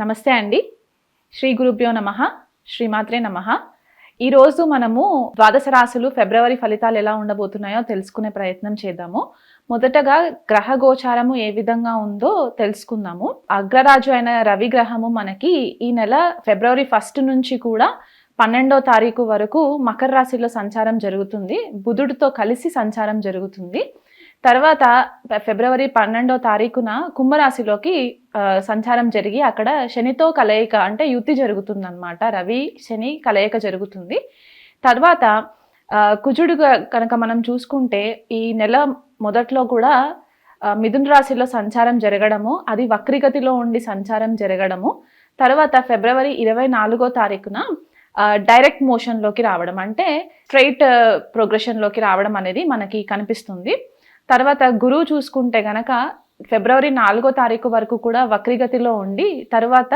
నమస్తే అండి. శ్రీ గురుభ్యో నమః. శ్రీమాత్రే నమః. ఈరోజు మనము ద్వాదశ రాశులు ఫిబ్రవరి ఫలితాలు ఎలా ఉండబోతున్నాయో తెలుసుకునే ప్రయత్నం చేద్దాము. మొదటగా గ్రహ గోచారము ఏ విధంగా ఉందో తెలుసుకుందాము. అగ్రరాజు అయిన రవి గ్రహము మనకి ఈ నెల ఫిబ్రవరి 1 నుంచి కూడా 12వ తారీఖు వరకు మకర రాశిలో సంచారం జరుగుతుంది. బుధుడితో కలిసి సంచారం జరుగుతుంది. తర్వాత ఫిబ్రవరి 12వ తారీఖున కుంభరాశిలోకి సంచారం జరిగి అక్కడ శనితో కలయిక అంటే యుతి జరుగుతుందన్నమాట. రవి శని కలయిక జరుగుతుంది. తర్వాత కుజుడు కనుక మనం చూసుకుంటే ఈ నెల మొదట్లో కూడా మిథున రాశిలో సంచారం జరగడము, అది వక్రిగతిలో ఉండి సంచారం జరగడము, తర్వాత ఫిబ్రవరి 24వ తారీఖున డైరెక్ట్ మోషన్లోకి రావడం అంటే స్ట్రైట్ ప్రోగ్రెషన్లోకి రావడం అనేది మనకి కనిపిస్తుంది. తర్వాత గురువు చూసుకుంటే గనక ఫిబ్రవరి 4వ తారీఖు వరకు కూడా వక్రిగతిలో ఉండి తర్వాత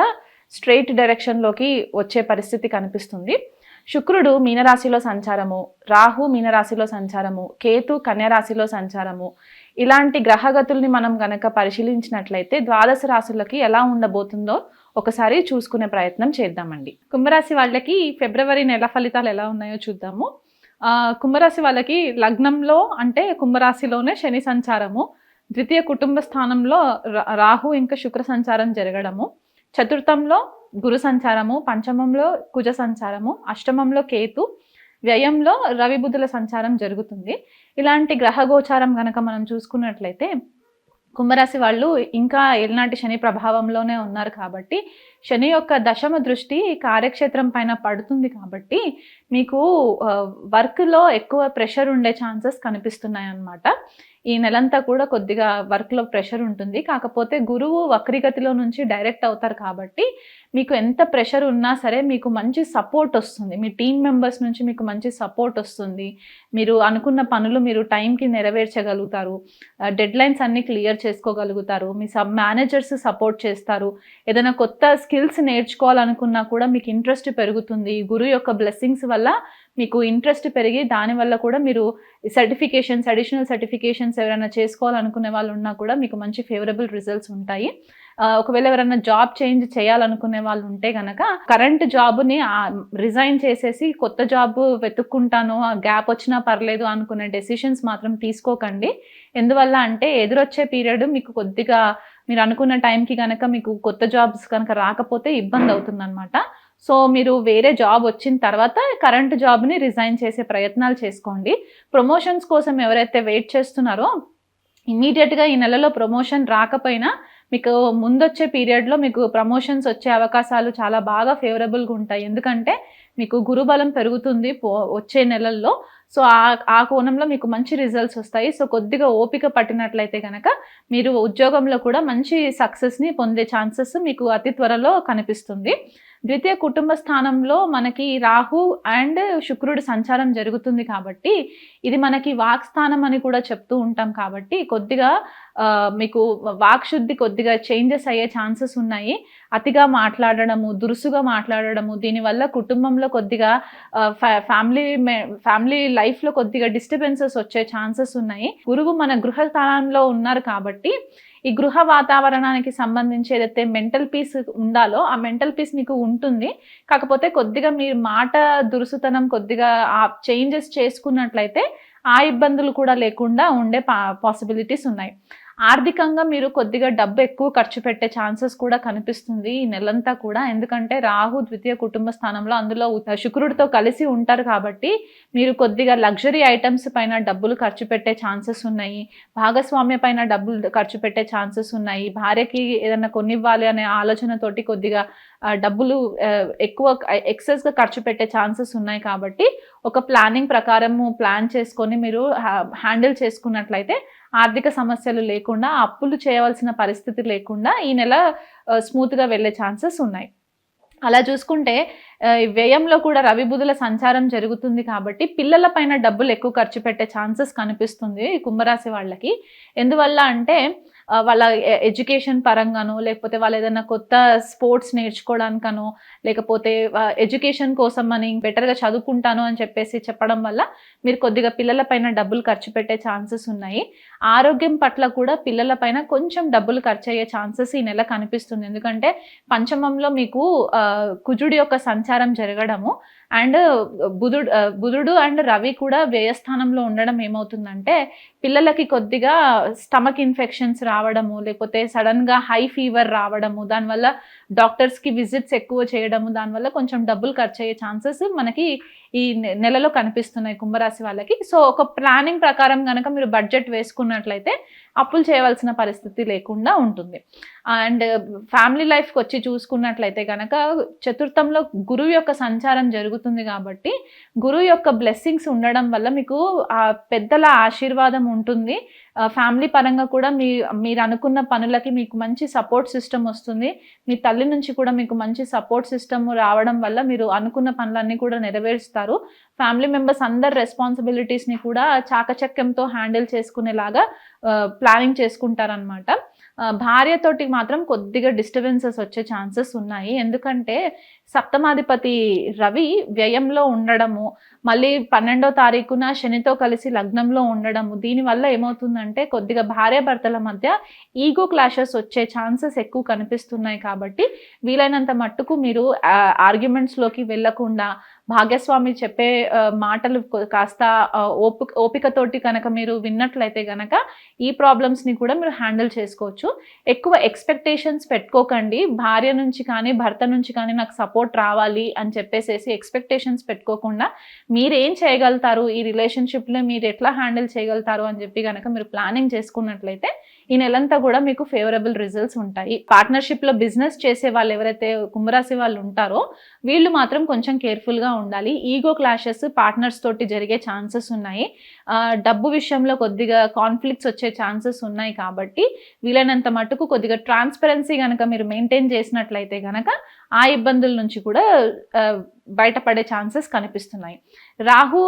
స్ట్రైట్ డైరెక్షన్లోకి వచ్చే పరిస్థితి కనిపిస్తుంది. శుక్రుడు మీనరాశిలో సంచారము, రాహు మీనరాశిలో సంచారము, కేతు కన్యరాశిలో సంచారము, ఇలాంటి గ్రహగతుల్ని మనం గనక పరిశీలించినట్లయితే ద్వాదశ రాశులకి ఎలా ఉండబోతుందో ఒకసారి చూసుకునే ప్రయత్నం చేద్దామండి. కుంభరాశి వాళ్ళకి ఫిబ్రవరి నెల ఫలితాలు ఎలా ఉన్నాయో చూద్దాము. కుంభరాశి వాళ్ళకి లగ్నంలో అంటే కుంభరాశిలోనే శని సంచారము, ద్వితీయ కుటుంబ స్థానంలో రాహు ఇంకా శుక్ర సంచారం జరగడము, చతుర్థంలో గురు సంచారము, పంచమంలో కుజ సంచారము, అష్టమంలో కేతు, వ్యయంలో రవి బుధుల సంచారం జరుగుతుంది. ఇలాంటి గ్రహ గోచారం కనుక మనం చూసుకున్నట్లయితే కుంభరాశి వాళ్ళు ఇంకా ఏలినాటి శని ప్రభావంలోనే ఉన్నారు కాబట్టి శని యొక్క దశమ దృష్టి కార్యక్షేత్రం పైన పడుతుంది కాబట్టి మీకు వర్క్లో ఎక్కువ ప్రెషర్ ఉండే ఛాన్సెస్ కనిపిస్తున్నాయి అన్నమాట. ఈ నెలంతా కూడా కొద్దిగా వర్క్లో ప్రెషర్ ఉంటుంది. కాకపోతే గురువు వక్రిగతిలో నుంచి డైరెక్ట్ అవుతారు కాబట్టి మీకు ఎంత ప్రెషర్ ఉన్నా సరే మీకు మంచి సపోర్ట్ వస్తుంది. మీ టీం మెంబర్స్ నుంచి మీకు మంచి సపోర్ట్ వస్తుంది. మీరు అనుకున్న పనులు మీరు టైంకి నెరవేర్చగలుగుతారు. డెడ్ లైన్స్ అన్నీ క్లియర్ చేసుకోగలుగుతారు. మీ సబ్ మేనేజర్స్ సపోర్ట్ చేస్తారు. ఏదైనా కొత్త స్కిల్స్ నేర్చుకోవాలనుకున్నా కూడా మీకు ఇంట్రెస్ట్ పెరుగుతుంది. గురువు యొక్క బ్లెస్సింగ్స్ వల్ల మీకు ఇంట్రెస్ట్ పెరిగి దానివల్ల కూడా మీరు సర్టిఫికేషన్స్, అడిషనల్ సర్టిఫికేషన్స్ ఎవరైనా చేసుకోవాలనుకునే వాళ్ళు ఉన్నా కూడా మీకు మంచి ఫేవరబుల్ రిజల్ట్స్ ఉంటాయి. ఒకవేళ ఎవరైనా జాబ్ చేంజ్ చేయాలనుకునే వాళ్ళు ఉంటే కనుక కరెంట్ జాబ్ని రిజైన్ చేసేసి కొత్త జాబ్ వెతుక్కుంటాను, గ్యాప్ వచ్చినా పర్లేదు అనుకునే డెసిషన్స్ మాత్రం తీసుకోకండి. ఎందువల్ల అంటే ఎదురొచ్చే పీరియడ్ మీకు కొద్దిగా మీరు అనుకున్న టైంకి కనుక మీకు కొత్త జాబ్స్ కనుక రాకపోతే ఇబ్బంది అవుతుందన్నమాట. సో మీరు వేరే జాబ్ వచ్చిన తర్వాత కరెంట్ జాబ్ని రిజైన్ చేసే ప్రయత్నాలు చేసుకోండి. ప్రమోషన్స్ కోసం ఎవరైతే వెయిట్ చేస్తున్నారో ఇమీడియట్గా ఈ నెలలో ప్రమోషన్ రాకపోయినా మీకు ముందొచ్చే పీరియడ్లో మీకు ప్రమోషన్స్ వచ్చే అవకాశాలు చాలా బాగా ఫేవరబుల్గా ఉంటాయి. ఎందుకంటే మీకు గురుబలం పెరుగుతుంది వచ్చే నెలల్లో. సో ఆ కోణంలో మీకు మంచి రిజల్ట్స్ వస్తాయి. సో కొద్దిగా ఓపిక పట్టినట్లయితే కనుక మీరు ఉద్యోగంలో కూడా మంచి సక్సెస్ని పొందే ఛాన్సెస్ మీకు అతి త్వరలో కనిపిస్తుంది. ద్వితీయ కుటుంబ స్థానంలో మనకి రాహు అండ్ శుక్రుడు సంచారం జరుగుతుంది కాబట్టి ఇది మనకి వాక్ స్థానం అని కూడా చెప్తూ ఉంటాం కాబట్టి కొద్దిగా మీకు వాక్శుద్ధి కొద్దిగా చేంజెస్ అయ్యే ఛాన్సెస్ ఉన్నాయి. అతిగా మాట్లాడడము, దురుసుగా మాట్లాడడము, దీనివల్ల కుటుంబంలో కొద్దిగా ఫ్యామిలీ లైఫ్లో కొద్దిగా డిస్టర్బెన్సెస్ వచ్చే ఛాన్సెస్ ఉన్నాయి. గురువు మన గృహ స్థానంలో ఉన్నారు కాబట్టి ఈ గృహ వాతావరణానికి సంబంధించి ఏదైతే మెంటల్ పీస్ ఉండాలో ఆ మెంటల్ పీస్ మీకు ఉంటుంది. కాకపోతే కొద్దిగా మీరు మాట దురుసుతనం కొద్దిగా ఆ చేంజెస్ చేసుకున్నట్లయితే ఆ ఇబ్బందులు కూడా లేకుండా ఉండే పాసిబిలిటీస్ ఉన్నాయి. ఆర్థికంగా మీరు కొద్దిగా డబ్బు ఎక్కువ ఖర్చు పెట్టే ఛాన్సెస్ కూడా కనిపిస్తుంది ఈ నెలంతా కూడా. ఎందుకంటే రాహు ద్వితీయ కుటుంబ స్థానంలో, అందులో శుక్రుడితో కలిసి ఉంటారు కాబట్టి మీరు కొద్దిగా లగ్జరీ ఐటమ్స్ పైన డబ్బులు ఖర్చు పెట్టే ఛాన్సెస్ ఉన్నాయి. భాగస్వామ్య పైన డబ్బులు ఖర్చు పెట్టే ఛాన్సెస్ ఉన్నాయి. భార్యకి ఏదైనా కొనివ్వాలి అనే ఆలోచనతోటి కొద్దిగా డబ్బులు ఎక్కువ ఎక్సెస్గా ఖర్చు పెట్టే ఛాన్సెస్ ఉన్నాయి. కాబట్టి ఒక ప్లానింగ్ ప్రకారము ప్లాన్ చేసుకొని మీరు హ్యాండిల్ చేసుకున్నట్లయితే ఆర్థిక సమస్యలు లేకుండా, అప్పులు చేయవలసిన పరిస్థితి లేకుండా ఈ నెల స్మూత్గా వెళ్ళే ఛాన్సెస్ ఉన్నాయి. అలా చూసుకుంటే వ్యయంలో కూడా రవి బుధుల సంచారం జరుగుతుంది కాబట్టి పిల్లల పైన డబ్బులు ఎక్కువ ఖర్చు పెట్టే ఛాన్సెస్ కనిపిస్తుంది ఈ కుంభరాశి వాళ్ళకి. ఎందువల్ల అంటే వాళ్ళ ఎడ్యుకేషన్ పరంగానో, లేకపోతే వాళ్ళు ఏదైనా కొత్త స్పోర్ట్స్ నేర్చుకోవడానికనో, లేకపోతే ఎడ్యుకేషన్ కోసం అని బెటర్‌గా చదువుకుంటాను అని చెప్పేసి చెప్పడం వల్ల మీరు కొద్దిగా పిల్లల పైన డబ్బులు ఖర్చు పెట్టే ఛాన్సెస్ ఉన్నాయి. ఆరోగ్యం పట్ల కూడా పిల్లల పైన కొంచెం డబ్బులు ఖర్చయ్యే ఛాన్సెస్ ఈ నెల కనిపిస్తుంది. ఎందుకంటే పంచమంలో మీకు కుజుడి యొక్క సంచారం జరగడము అండ్ బుధుడు అండ్ రవి కూడా వ్యయస్థానంలో ఉండడం ఏమవుతుందంటే పిల్లలకి కొద్దిగా స్టమక్ ఇన్ఫెక్షన్స్ రావడము, లేకపోతే సడన్‌గా హై ఫీవర్ రావడము, దానివల్ల డాక్టర్స్‌కి విజిట్స్ ఎక్కువ చేయడము, దానివల్ల కొంచెం డబ్బులు ఖర్చయ్యే ఛాన్సెస్ మనకి ఈ నెలలో కనిపిస్తున్నాయి కుంభరాశి వాళ్ళకి. సో, ఒక ప్లానింగ్ ప్రకారం గనక మీరు బడ్జెట్ వేసుకున్నట్లయితే అప్పులు చేయవలసిన పరిస్థితి లేకుండా ఉంటుంది. అండ్ ఫ్యామిలీ లైఫ్‌కి వచ్చి చూసుకున్నట్లయితే గనక చతుర్థంలో గురువు యొక్క సంచారం జరుగుతుంది కాబట్టి, గురువు యొక్క బ్లెస్సింగ్స్ ఉండడం వల్ల మీకు పెద్దల ఆశీర్వాదం ఉంటుంది. ఫ్యామిలీ పరంగా కూడా మీరు అనుకున్న పనులకి మీకు మంచి సపోర్ట్ సిస్టమ్ వస్తుంది. మీ తల్లి నుంచి కూడా మీకు మంచి సపోర్ట్ సిస్టమ్ రావడం వల్ల మీరు అనుకున్న పనులన్నీ కూడా నెరవేరుస్తారు. ఫ్యామిలీ మెంబర్స్ అందరి రెస్పాన్సిబిలిటీస్‌ని కూడా చాకచక్యంతో హ్యాండిల్ చేసుకునేలాగా ప్లానింగ్ చేసుకుంటారనమాట. భార్యతోటి మాత్రం కొద్దిగా డిస్టర్బెన్సెస్ వచ్చే ఛాన్సెస్ ఉన్నాయి. ఎందుకంటే సప్తమాధిపతి రవి వ్యయంలో ఉండడము, మళ్ళీ 12వ తారీఖున శనితో కలిసి లగ్నంలో ఉండడము, దీనివల్ల ఏమవుతుందంటే కొద్దిగా భార్యాభర్తల మధ్య ఈగో క్లాషెస్ వచ్చే ఛాన్సెస్ ఎక్కువ కనిపిస్తున్నాయి. కాబట్టి వీలైనంత మట్టుకు మీరు ఆర్గ్యుమెంట్స్‌లోకి వెళ్ళకుండా భాగ్యస్వామి చెప్పే మాటలు కాస్త ఓపికతోటి కనుక మీరు విన్నట్లయితే గనక ఈ ప్రాబ్లమ్స్‌ని కూడా మీరు హ్యాండిల్ చేసుకోవచ్చు. ఎక్కువ ఎక్స్‌పెక్టేషన్స్ పెట్టుకోకండి. భార్య నుంచి కానీ, భర్త నుంచి కానీ నాకు సపోర్ట్ రావాలి అని చెప్పేసేసి ఎక్స్‌పెక్టేషన్స్ పెట్టుకోకుండా మీరేం చేయగలుగుతారు, ఈ రిలేషన్‌షిప్‌లో మీరు ఎట్లా హ్యాండిల్ చేయగలుగుతారు అని చెప్పి గనక మీరు ప్లానింగ్ చేసుకున్నట్లయితే ఈ నెలంతా కూడా మీకు ఫేవరబుల్ రిజల్ట్స్ ఉంటాయి. పార్ట్నర్‌షిప్‌లో బిజినెస్ చేసే వాళ్ళు ఎవరైతే కుంభరాశి వాళ్ళు ఉంటారో వీళ్ళు మాత్రం కొంచెం కేర్‌ఫుల్‌గా ఉండాలి. ఈగో క్లాషెస్ పార్ట్నర్స్ తోటి జరిగే ఛాన్సెస్ ఉన్నాయి. డబ్బు విషయంలో కొద్దిగా కాన్ఫ్లిక్ట్స్ వచ్చే ఛాన్సెస్ ఉన్నాయి కాబట్టి వీలైనంత మట్టుకు కొద్దిగా ట్రాన్స్పరెన్సీ గనక మీరు మెయింటైన్ చేసినట్లయితే గనక ఆ ఇబ్బందుల నుంచి కూడా బయటపడే ఛాన్సెస్ కనిపిస్తున్నాయి. రాహు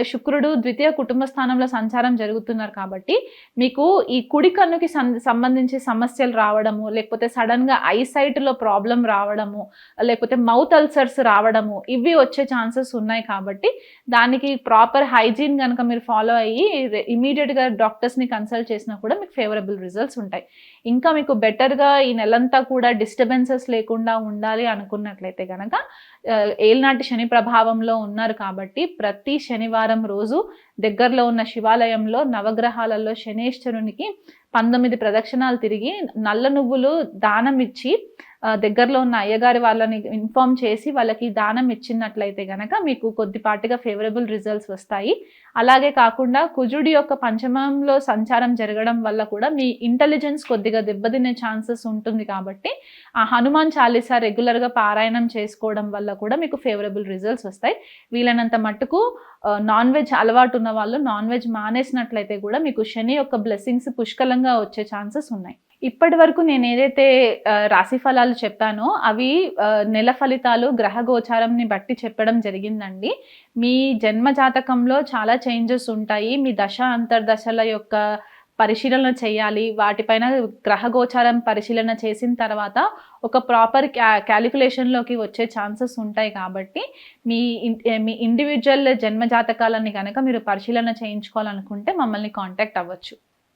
శుక్రుడు ద్వితీయ కుటుంబ స్థానంలో సంచారం జరుగుతున్నారు కాబట్టి మీకు ఈ కుడి కన్నుకి సంబంధించి సమస్యలు రావడము, లేకపోతే సడన్గా ఐసైట్లో ప్రాబ్లం రావడము, లేకపోతే మౌత్ అల్సర్స్ రావడము, ఇవి వచ్చే ఛాన్సెస్ ఉన్నాయి. కాబట్టి దానికి ప్రాపర్ హైజీన్ కనుక మీరు ఫాలో అయ్యి ఇమీడియట్గా డాక్టర్స్ని కన్సల్ట్ చేసినా కూడా మీకు ఫేవరబుల్ రిజల్ట్స్ ఉంటాయి. ఇంకా మీకు బెటర్గా ఈ నెలంతా కూడా డిస్టర్బెన్సెస్ లేకుండా ఉండాలి అనుకున్నట్లయితే కనుక ఏలినాటి శని ప్రభావంలో ఉన్నారు కాబట్టి ప్రతి శనివారం రోజు దగ్గరలో ఉన్న శివాలయంలో నవగ్రహాలలో శనేశ్వరునికి 19 ప్రదక్షిణాలు తిరిగి నల్ల నువ్వులు దానం ఇచ్చి దగ్గరలో ఉన్న అయ్యగారి వాళ్ళని ఇన్ఫార్మ్ చేసి వాళ్ళకి దానం ఇచ్చినట్లయితే గనక మీకు కొద్దిపాటిగా ఫేవరబుల్ రిజల్ట్స్ వస్తాయి. అలాగే కాకుండా కుజుడి యొక్క పంచమంలో సంచారం జరగడం వల్ల కూడా మీ ఇంటెలిజెన్స్ కొద్దిగా దెబ్బతినే ఛాన్సెస్ ఉంటుంది. కాబట్టి ఆ హనుమాన్ చాలీసా రెగ్యులర్గా పారాయణం చేసుకోవడం వల్ల కూడా మీకు ఫేవరబుల్ రిజల్ట్స్ వస్తాయి. వీలైనంత మట్టుకు నాన్ వెజ్ అలవాటు ఉన్న వాళ్ళు నాన్ వెజ్ మానేసినట్లయితే కూడా మీకు శని యొక్క బ్లెస్సింగ్స్ పుష్కలంగా వచ్చే ఛాన్సెస్ ఉన్నాయి. ఇప్పటి వరకు నేను ఏదైతే రాశి ఫలాలు చెప్పానో అవి నెల ఫలితాలు గ్రహ గోచారంని బట్టి చెప్పడం జరిగిందండి. మీ జన్మ జాతకంలో చాలా చేంజెస్ ఉంటాయి. మీ దశ అంతర్దశల యొక్క పరిశీలన చేయాలి. వాటిపైన గ్రహ గోచారం పరిశీలన చేసిన తర్వాత ఒక ప్రాపర్ క్యాలిక్యులేషన్లోకి వచ్చే ఛాన్సెస్ ఉంటాయి. కాబట్టి మీ ఇండివిజువల్ జన్మ జాతకాలని కనుక మీరు పరిశీలన చేయించుకోవాలనుకుంటే మమ్మల్ని కాంటాక్ట్ అవ్వచ్చు.